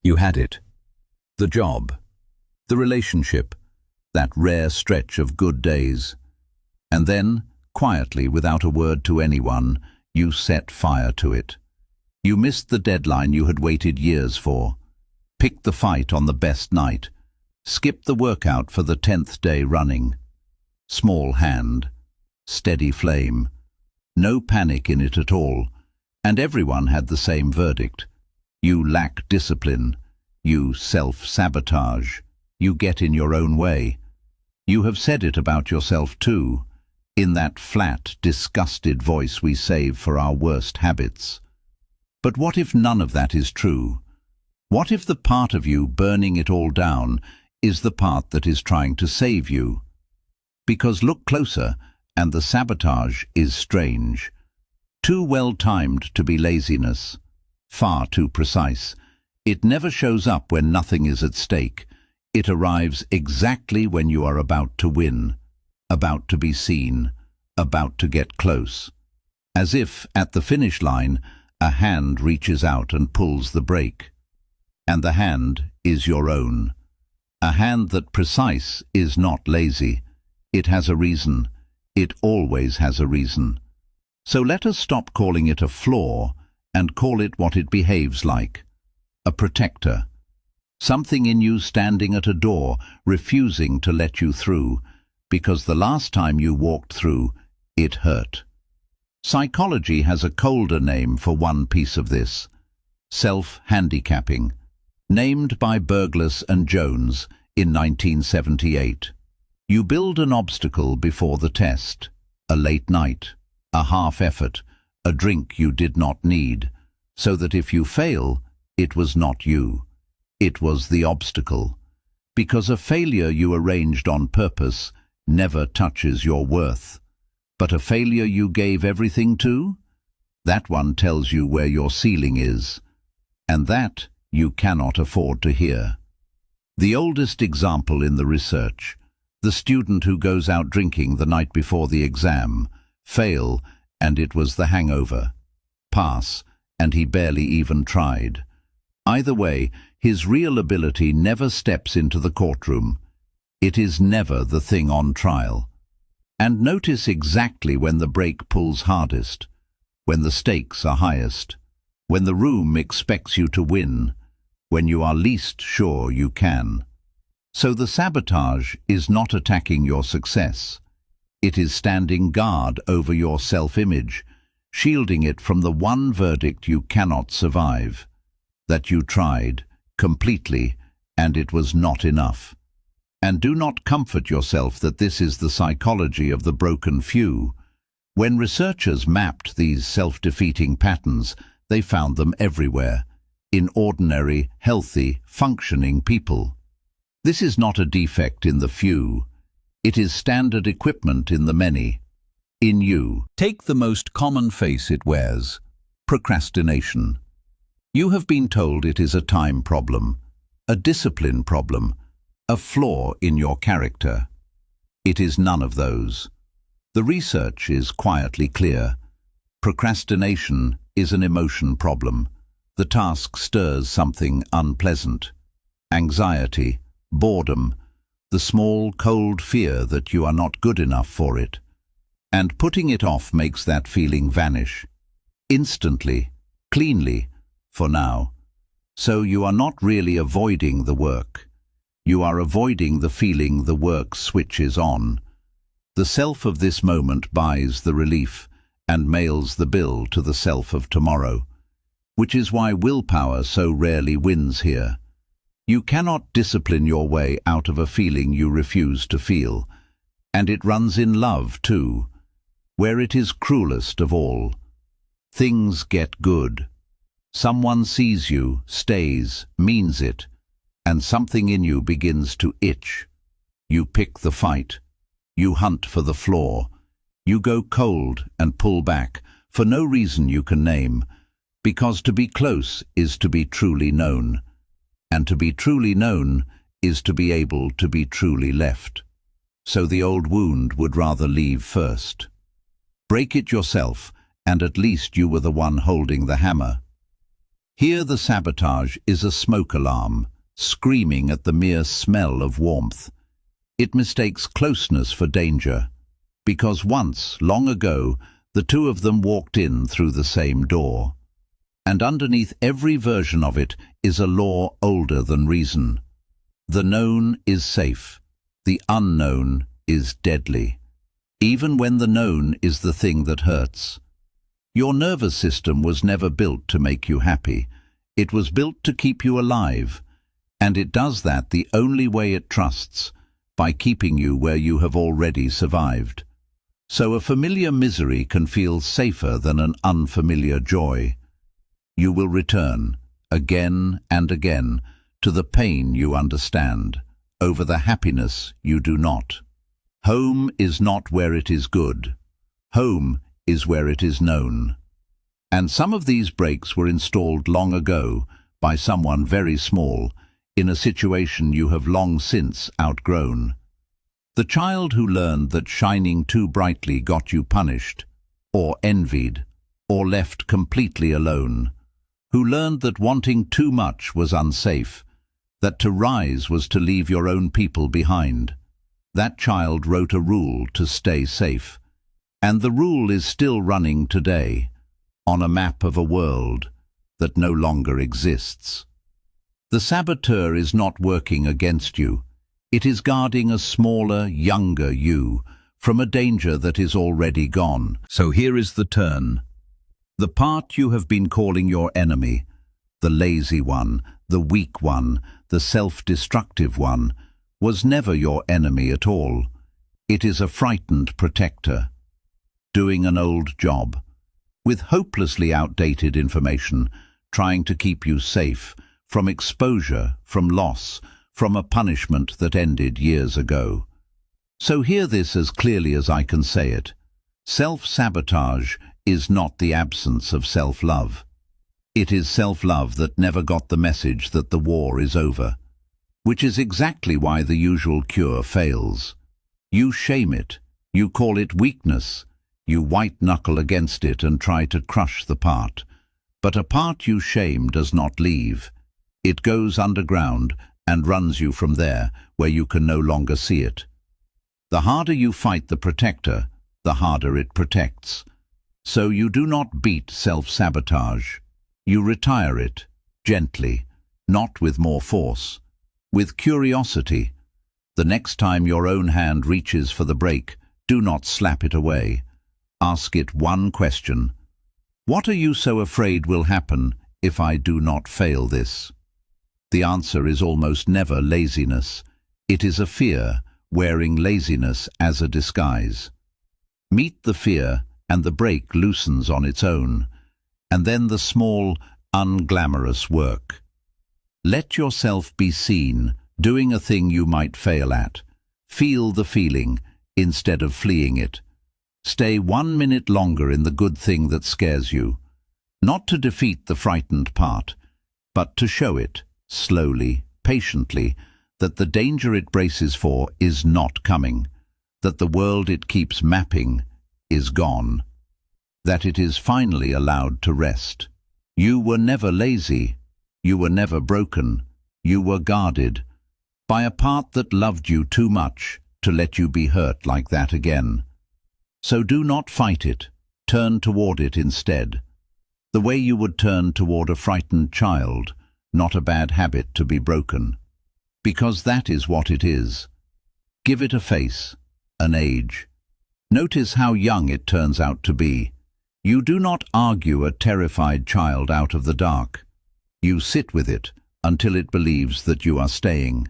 You had it. The job, the relationship, that rare stretch of good days. And then, quietly, without a word to anyone, you set fire to it. You missed the deadline you had waited years for, picked the fight on the best night, skipped the workout for the 10th day running. Small hand, steady flame, no panic in it at all, and everyone had the same verdict. You lack discipline, you self-sabotage, you get in your own way. You have said it about yourself too, in that flat, disgusted voice we save for our worst habits. But what if none of that is true? What if the part of you burning it all down is the part that is trying to save you? Because look closer, and the sabotage is strange. Too well-timed to be laziness. Far too precise. It never shows up when nothing is at stake. It arrives exactly when you are about to win, about to be seen, about to get close. As if, at the finish line, a hand reaches out and pulls the brake. And the hand is your own. A hand that precise is not lazy. It has a reason. It always has a reason. So let us stop calling it a flaw and call it what it behaves like. A protector. Something in you standing at a door, refusing to let you through, because the last time you walked through, it hurt. Psychology has a colder name for one piece of this. Self-handicapping. Named by Berglas and Jones in 1978. You build an obstacle before the test. A late night. A half-effort. A drink you did not need. So that if you fail, it was not you. It was the obstacle. Because a failure you arranged on purpose never touches your worth. But a failure you gave everything to? That one tells you where your ceiling is. And that you cannot afford to hear. The oldest example in the research, the student who goes out drinking the night before the exam, fail, and it was the hangover. Pass, and he barely even tried. Either way, his real ability never steps into the courtroom. It is never the thing on trial. And notice exactly when the brake pulls hardest, when the stakes are highest, when the room expects you to win, when you are least sure you can. So the sabotage is not attacking your success. It is standing guard over your self-image, shielding it from the one verdict you cannot survive, that you tried, completely, and it was not enough. And do not comfort yourself that this is the psychology of the broken few. When researchers mapped these self-defeating patterns, they found them everywhere, in ordinary, healthy, functioning people. This is not a defect in the few. It is standard equipment in the many. In you. Take the most common face it wears. Procrastination. You have been told it is a time problem, a discipline problem, a flaw in your character. It is none of those. The research is quietly clear. Procrastination is an emotion problem. The task stirs something unpleasant. Anxiety, boredom, the small, cold fear that you are not good enough for it. And putting it off makes that feeling vanish. Instantly, cleanly, for now. So you are not really avoiding the work. You are avoiding the feeling the work switches on. The self of this moment buys the relief and mails the bill to the self of tomorrow, which is why willpower so rarely wins here. You cannot discipline your way out of a feeling you refuse to feel, and it runs in love too, where it is cruelest of all. Things get good. Someone sees you, stays, means it, and something in you begins to itch. You pick the fight. You hunt for the flaw. You go cold and pull back, for no reason you can name, because to be close is to be truly known, and to be truly known is to be able to be truly left. So the old wound would rather leave first. Break it yourself, and at least you were the one holding the hammer. Here the sabotage is a smoke alarm, screaming at the mere smell of warmth. It mistakes closeness for danger, because once, long ago, the two of them walked in through the same door. And underneath every version of it is a law older than reason. The known is safe, the unknown is deadly, even when the known is the thing that hurts. Your nervous system was never built to make you happy. It was built to keep you alive, and it does that the only way it trusts, by keeping you where you have already survived. So a familiar misery can feel safer than an unfamiliar joy. You will return, again and again, to the pain you understand, over the happiness you do not. Home is not where it is good. Home is where it is known. And some of these breaks were installed long ago by someone very small, in a situation you have long since outgrown. The child who learned that shining too brightly got you punished, or envied, or left completely alone. Who learned that wanting too much was unsafe, that to rise was to leave your own people behind. That child wrote a rule to stay safe. And the rule is still running today, on a map of a world that no longer exists. The saboteur is not working against you. It is guarding a smaller, younger you from a danger that is already gone. So here is the turn. The part you have been calling your enemy, the lazy one, the weak one, the self-destructive one, was never your enemy at all. It is a frightened protector, doing an old job, with hopelessly outdated information, trying to keep you safe from exposure, from loss, from a punishment that ended years ago. So hear this as clearly as I can say it. Self-sabotage is not the absence of self-love. It is self-love that never got the message that the war is over, which is exactly why the usual cure fails. You shame it, you call it weakness, you white-knuckle against it and try to crush the part. But a part you shame does not leave. It goes underground and runs you from there, where you can no longer see it. The harder you fight the protector, the harder it protects. So you do not beat self-sabotage. You retire it, gently, not with more force, with curiosity. The next time your own hand reaches for the brake, do not slap it away. Ask it one question. What are you so afraid will happen if I do not fail this? The answer is almost never laziness. It is a fear, wearing laziness as a disguise. Meet the fear, and the brake loosens on its own, and then the small, unglamorous work. Let yourself be seen, doing a thing you might fail at. Feel the feeling, instead of fleeing it. Stay 1 minute longer in the good thing that scares you, not to defeat the frightened part, but to show it, slowly, patiently, that the danger it braces for is not coming, that the world it keeps mapping is gone, that it is finally allowed to rest. You were never lazy, you were never broken, you were guarded by a part that loved you too much to let you be hurt like that again. So do not fight it, turn toward it instead, the way you would turn toward a frightened child, not a bad habit to be broken, because that is what it is. Give it a face, an age. Notice how young it turns out to be. You do not argue a terrified child out of the dark. You sit with it until it believes that you are staying,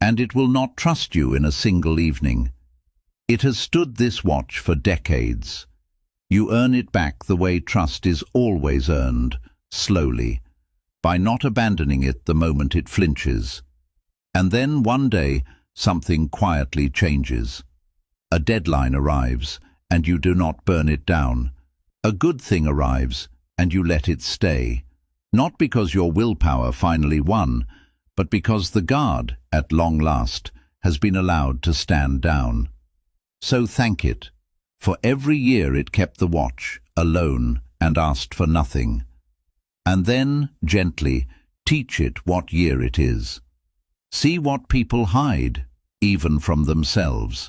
and it will not trust you in a single evening. It has stood this watch for decades. You earn it back the way trust is always earned, slowly, by not abandoning it the moment it flinches. And then one day, something quietly changes. A deadline arrives, and you do not burn it down. A good thing arrives, and you let it stay. Not because your willpower finally won, but because the guard, at long last, has been allowed to stand down. So thank it, for every year it kept the watch, alone, and asked for nothing. and then, gently, teach it what year it is. See what people hide, even from themselves.